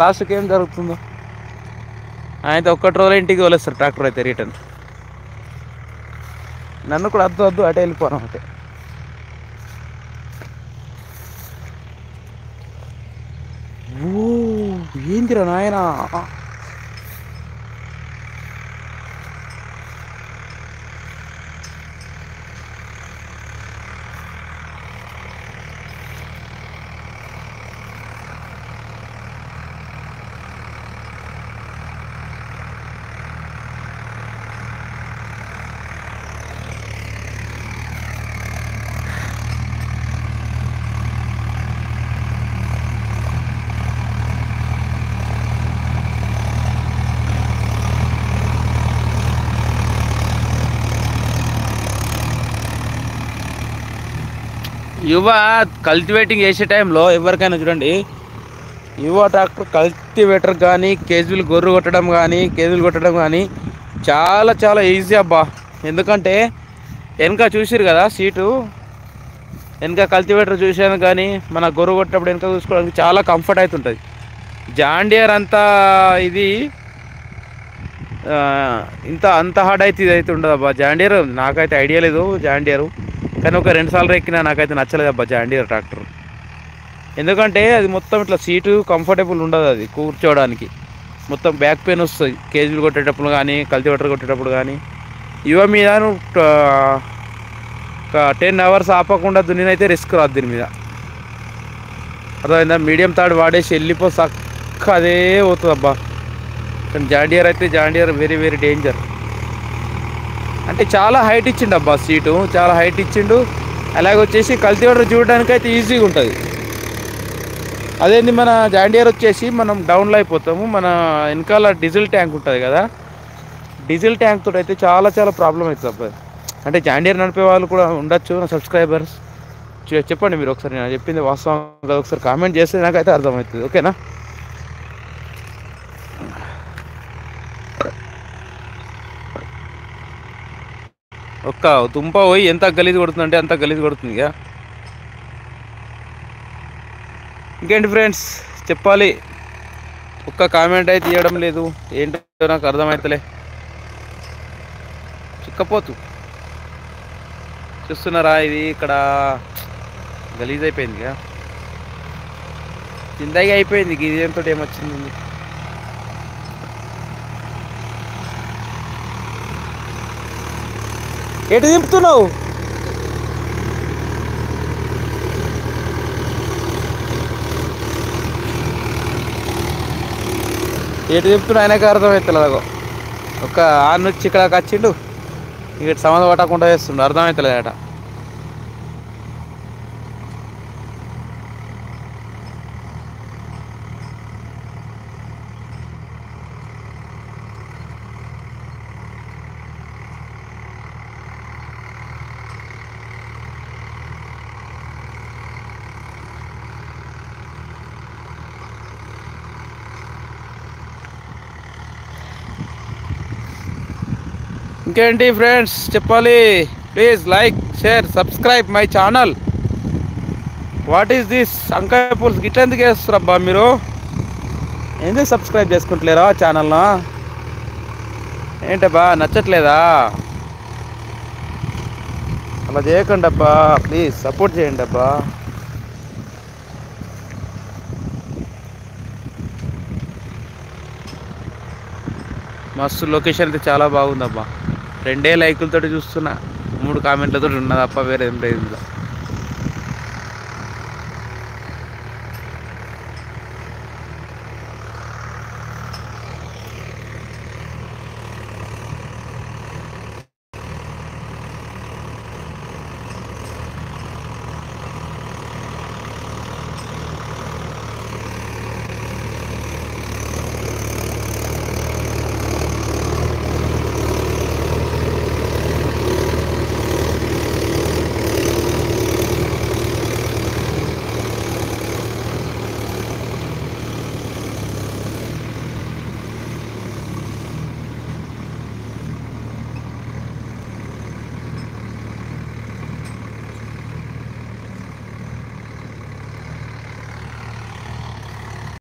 లాస్ట్కి ఏం జరుగుతుందో. అయితే ఒక్కటి రోజులు ఇంటికి వదిలేస్తారు ట్రాక్టర్ అయితే రిటర్న్. నన్ను కూడా వద్దు వద్దు అటే వెళ్ళిపోను అంటే. ఓ ఏందిరా నాయనా. యువ కల్టివేటింగ్ చేసే టైంలో ఎవరికైనా చూడండి, యువ ట్రాక్టర్ కల్టివేటర్ కానీ కేజీలు గొర్రు కొట్టడం కానీ చాలా చాలా ఈజీ అబ్బా. ఎందుకంటే వెనక చూసిరు కదా సీటు, వెనక కల్టివేటర్ చూసాను కానీ మన గొర్రు కొట్టేటప్పుడు వెనక చూసుకోవడానికి చాలా కంఫర్ట్ అవుతుంటుంది. జాన్ డియర్ అంతా ఇది అంత హార్డ్ అయితే ఇది అయితే ఉండదు అబ్బా. జాన్ డియర్ నాకైతే ఐడియా లేదు జాన్ డియర్, కానీ ఒక 2 సార్లు ఎక్కినా నాకైతే నచ్చలేదు అబ్బా జాన్ డియర్ ట్రాక్టర్. ఎందుకంటే అది మొత్తం ఇట్లా సీటు కంఫర్టబుల్ ఉండదు, అది కూర్చోవడానికి మొత్తం బ్యాక్ పెయిన్ వస్తుంది కేజీలు కొట్టేటప్పుడు కానీ కల్టివేటర్ కొట్టేటప్పుడు కానీ. యువ మీద ఒక 10 hours ఆపకుండా దున్నినైతే రిస్క్ రాదు దీని మీద, అర్థమైందా. మీడియం తాడు వాడేసి వెళ్ళిపో చక్క అదే పోతుంది అబ్బా. కానీ జాన్ డియర్ అయితే వెరీ వెరీ డేంజర్. అంటే చాలా హైట్ ఇచ్చిండు అబ్బా, సీటు చాలా హైట్ ఇచ్చిండు. అలాగే వచ్చేసి కల్టివేటర్ చూడడానికి అయితే ఈజీగా ఉంటుంది. అదేంది మన జాన్ డియర్ వచ్చేసి మనం డౌన్లో అయిపోతాము. మన వెనకాల డీజిల్ ట్యాంక్ ఉంటుంది కదా, డీజిల్ ట్యాంక్ తోటి అయితే చాలా చాలా ప్రాబ్లం అవుతుంది అబ్బా. అంటే జాన్ డియర్ నడిపే వాళ్ళు కూడా ఉండొచ్చు నా సబ్స్క్రైబర్స్, చెప్పండి మీరు ఒకసారి నేను చెప్పింది వాస్తవం కదా, ఒకసారి కామెంట్ చేస్తే నాకైతే అర్థమవుతుంది. ఓకేనా. ఒక్క తుంప పోయి ఎంత గలీజ్ కొడుతుందంటే అంత గలీజ్ కొడుతుంది ఇక. ఇంకేంటి ఫ్రెండ్స్ చెప్పాలి, ఒక్క కామెంట్ అయితే ఇవ్వడం లేదు, ఏంటో నాకు అర్థమవుతలే. చిక్కపోతు చూస్తున్నారా, ఇది ఇక్కడ గలీజ్ అయిపోయింది ఇక, చిందగా అయిపోయింది. గిరిజంతో ఏమొచ్చింది. ఎటు తిప్పుతున్నావు? ఎటు తిప్పుతున్నా ఆయనకు అర్థమవుతలేదు. ఒక నుంచి ఇక్కడ వచ్చిండు, ఇక్కడ సంబంధం పట్టకుండా చేస్తుండు, అర్థమవుతలేదట. ఇంకేంటి ఫ్రెండ్స్ చెప్పాలి, please like share subscribe my channel. What is this వంకాయ పులుసు గిట్ల ఎందుకు వేస్తారబ్బా మీరు? ఎందుకు సబ్స్క్రైబ్ చేసుకుంటలేరా ఛానల్ను? ఏంటబ్బా నచ్చట్లేదా? అలా చేయకండి అబ్బా, ప్లీజ్ సపోర్ట్ చేయండి అబ్బా. మస్తు లొకేషన్ అయితే చాలా బాగుందబ్బా. 2 లైకులతో చూస్తున్నా, 3 కామెంట్లతో ఉన్నది అప్ప, వేరే ఏం లేదు.